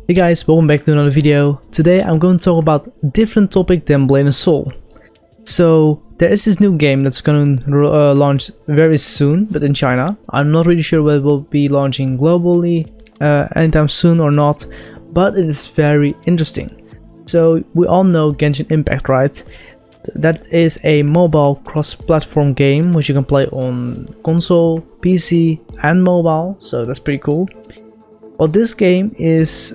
Hey guys, welcome back to another video. Today I'm going to talk about a different topic than Blade and Soul. So there is this new game that's going to launch very soon, but in China. I'm not really sure whether it will be launching globally anytime soon or not, but it is very interesting. So we all know Genshin Impact, right? That is a mobile cross-platform game which you can play on console, PC and mobile, so that's pretty cool. Well, this game is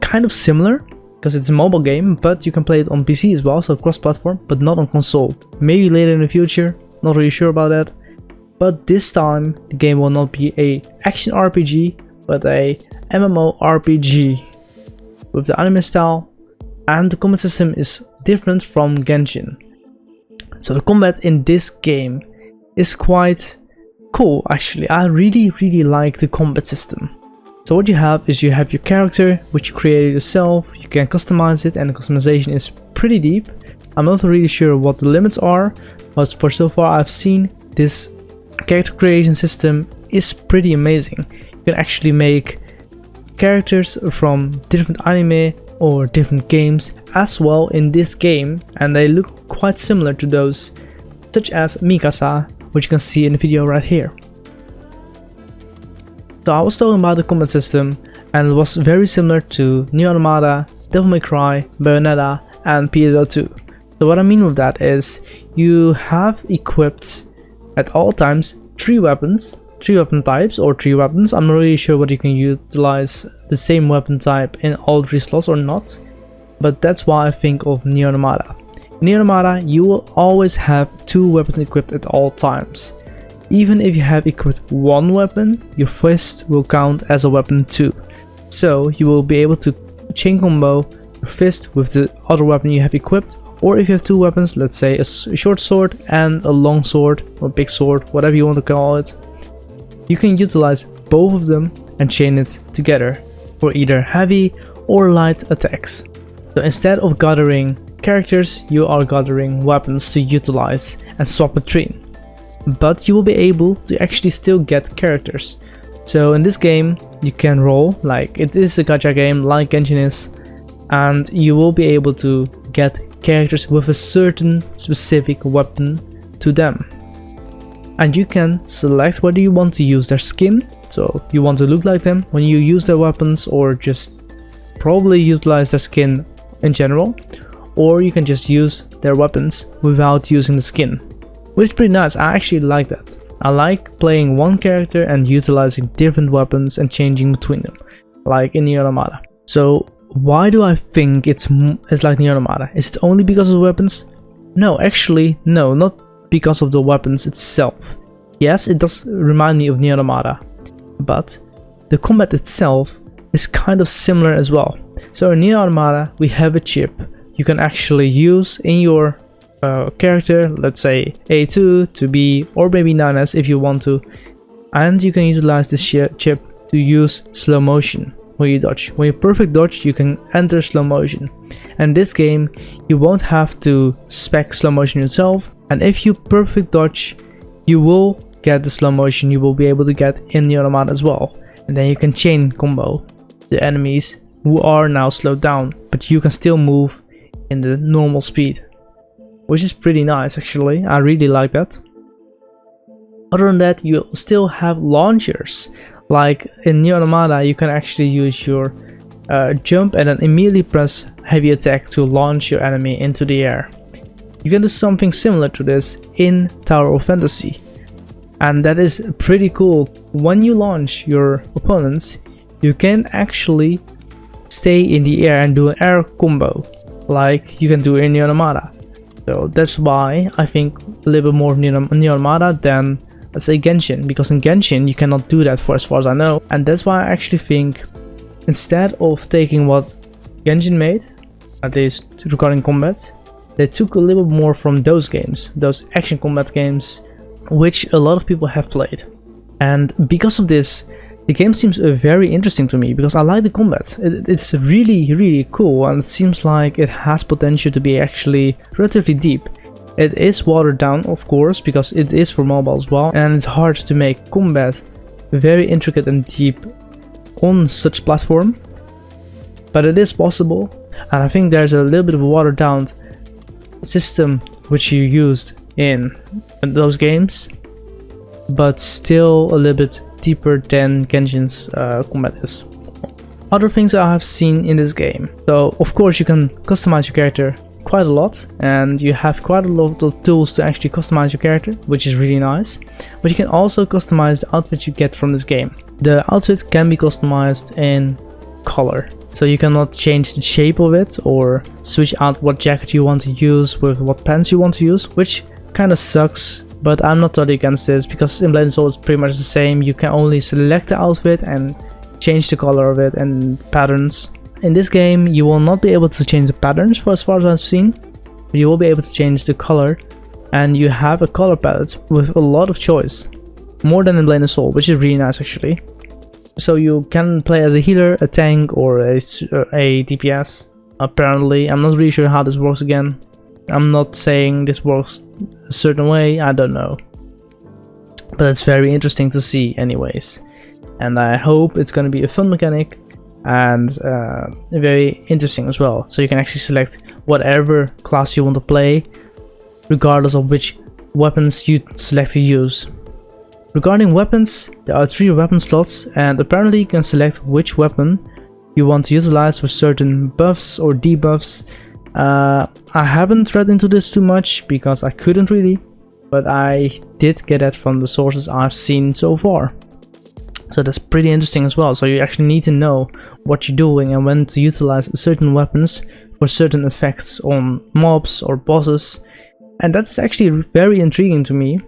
kind of similar because it's a mobile game, but you can play it on PC as well, so cross-platform, but not on console. Maybe later in the future, not really sure about that. But this time the game will not be a action RPG, but a MMORPG with the anime style, and the combat system is different from Genshin. So the combat in this game is quite cool actually. I really like the combat system. So what you have is you have your character, which you created yourself. You can customize it, and the customization is pretty deep. I'm not really sure what the limits are, but for so far I've seen, this character creation system is pretty amazing. You can actually make characters from different anime or different games as well in this game, and they look quite similar to those, such as Mikasa, which you can see in the video right here. So I was talking about the combat system, and it was very similar to Nier Automata, Devil May Cry, Bayonetta and PSO2. So what I mean with that is you have equipped at all times three weapon types or three weapons. I'm not really sure whether you can utilize the same weapon type in all three slots or not, but that's why I think of Nier Automata. In Nier Automata, you will always have two weapons equipped at all times. Even if you have equipped one weapon, your fist will count as a weapon too. So you will be able to chain combo your fist with the other weapon you have equipped, or if you have two weapons, let's say a short sword and a long sword or big sword, whatever you want to call it, you can utilize both of them and chain it together for either heavy or light attacks. So instead of gathering characters, you are gathering weapons to utilize and swap between. But you will be able to actually still get characters. So in this game you can roll, like it is a gacha game like Genshin is, and you will be able to get characters with a certain specific weapon to them. And you can select whether you want to use their skin, so you want to look like them when you use their weapons, or just probably utilize their skin in general, or you can just use their weapons without using the skin, which is pretty nice. I actually like that. I like playing one character and utilizing different weapons and changing between them, like in Nier Automata. So why do I think it's like Nier Automata? Is it only because of the weapons? No, actually no, not because of the weapons itself. Yes, it does remind me of Nier Automata, but the combat itself is kind of similar as well. So in Nier Automata we have a chip you can actually use in your character, let's say A2 to B or maybe 9S if you want to, and you can utilize this chip to use slow motion when you dodge. When you perfect dodge, you can enter slow motion, and this game you won't have to spec slow motion yourself, and if you perfect dodge you will get the slow motion you will be able to get in Nier Automata as well, and then you can chain combo the enemies who are now slowed down, but you can still move in the normal speed, which is pretty nice actually. I really like that. Other than that, you still have launchers. Like in Nier Automata, you can actually use your jump and then immediately press heavy attack to launch your enemy into the air. You can do something similar to this in Tower of Fantasy, and that is pretty cool. When you launch your opponents, you can actually stay in the air and do an air combo like you can do in Nier Automata. So that's why I think a little bit more of Nier Automata than, let's say, Genshin, because in Genshin you cannot do that for as far as I know, and that's why I actually think instead of taking what Genshin made, at least regarding combat, they took a little more from those games, those action combat games, which a lot of people have played. And because of this, the game seems very interesting to me because I like the combat. It's really cool, and it seems like it has potential to be actually relatively deep. It is watered down, of course, because it is for mobile as well, and it's hard to make combat very intricate and deep on such platform. but it is possible. And I think there's a little bit of a watered down system which you used in those games, but still a little bit deeper than Genshin's combat is. Other things I have seen in this game. So of course you can customize your character quite a lot, and you have quite a lot of tools to actually customize your character, which is really nice. But you can also customize the outfit you get from this game. The outfit can be customized in color, so you cannot change the shape of it or switch out what jacket you want to use with what pants you want to use, which kind of sucks. But I'm not totally against this, because in Blade & Soul it's pretty much the same. You can only select the outfit and change the color of it and patterns. In this game you will not be able to change the patterns for as far as I've seen, but you will be able to change the color, and you have a color palette with a lot of choice, more than in Blade & Soul, which is really nice actually. So you can play as a healer, a tank, or a DPS. Apparently, I'm not really sure how this works again. I'm not saying this works a certain way, I don't know, but it's very interesting to see anyways. And I hope it's going to be a fun mechanic and very interesting as well. So you can actually select whatever class you want to play, regardless of which weapons you select to use. Regarding weapons, there are 3 weapon slots, and apparently you can select which weapon you want to utilize with certain buffs or debuffs. I haven't read into this too much because I couldn't really, but I did get that from the sources I've seen so far. So that's pretty interesting as well. So you actually need to know what you're doing and when to utilize certain weapons for certain effects on mobs or bosses. And that's actually very intriguing to me.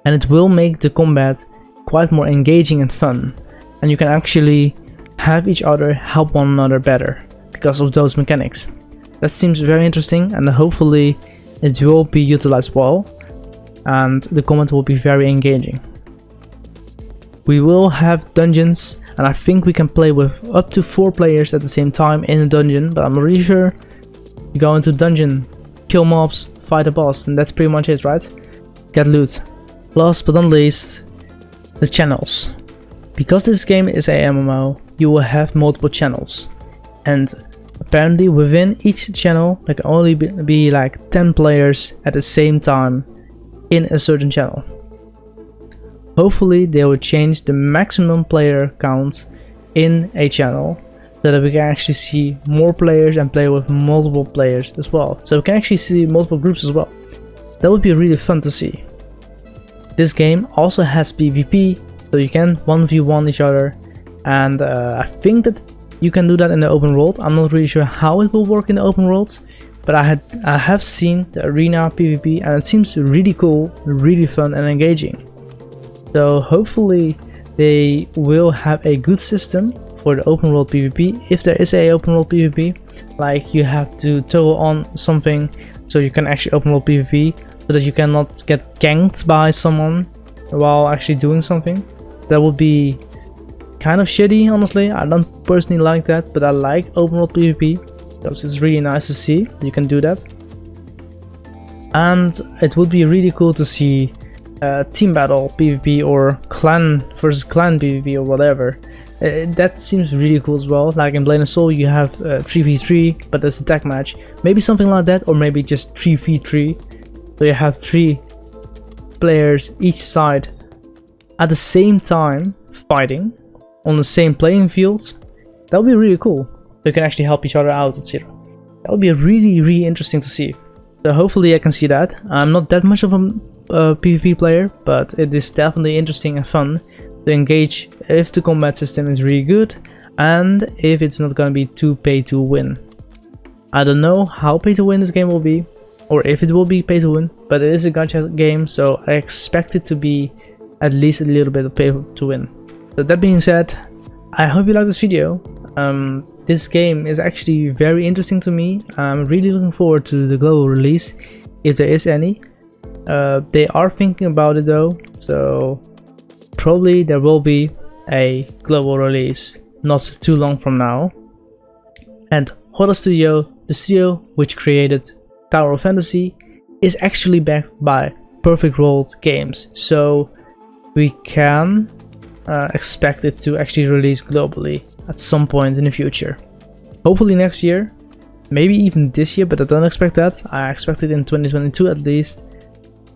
And it will make the combat quite more engaging and fun. And you can actually have each other help one another better because of those mechanics. That seems very interesting, and hopefully it will be utilized well and the combat will be very engaging. We will have dungeons, and I think we can play with up to 4 players at the same time in a dungeon, but I'm not really sure. You go into dungeon, kill mobs, fight a boss, and that's pretty much it, right? Get loot. Last but not least, the channels. Because this game is a MMO, you will have multiple channels, and apparently within each channel there can only be like 10 players at the same time in a certain channel. Hopefully they will change the maximum player count in a channel so that we can actually see more players and play with multiple players as well. So we can actually see multiple groups as well. That would be really fun to see. This game also has PvP, so you can 1v1 each other, and I think that you can do that in the open world. I'm not really sure how it will work in the open world, but I have seen the arena PvP and it seems really cool, really fun and engaging. So hopefully they will have a good system for the open world PvP, if there is a open world PvP. Like you have to toggle on something so you can actually open world PvP, so that you cannot get ganked by someone while actually doing something. That would be kind of shitty, honestly. I don't personally like that, but I like open world PvP because it's really nice to see you can do that. And it would be really cool to see team battle PvP or clan versus clan PvP or whatever. That seems really cool as well. Like in Blade & Soul you have 3v3, but that's a tag match. Maybe something like that, or maybe just 3v3. So you have 3 players each side at the same time fighting on the same playing field. That would be really cool. So you can actually help each other out, etc. That would be really interesting to see. So hopefully I can see that. I'm not that much of a PvP player, but it is definitely interesting and fun to engage if the combat system is really good and if it's not gonna be too pay to win. I don't know how pay to win this game will be, or if it will be pay to win, but it is a gacha game, so I expect it to be at least a little bit of pay to win. So that being said, I hope you liked this video. This game is actually very interesting to me. I'm really looking forward to the global release, if there is any. They are thinking about it though, so probably there will be a global release not too long from now. And Horror Studio, the studio which created Tower of Fantasy, is actually backed by Perfect World Games, so we can expect it to actually release globally at some point in the future. hopefully next year, maybe even this year, but I don't expect that. I expect it in 2022 at least.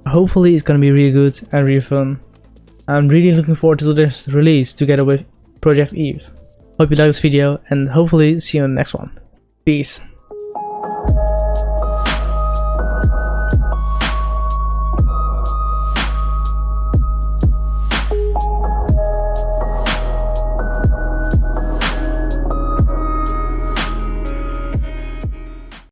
Hopefully it's gonna be really good and really fun. I'm really looking forward to this release together with Project Eve. Hope you like this video and hopefully see you in the next one. Peace.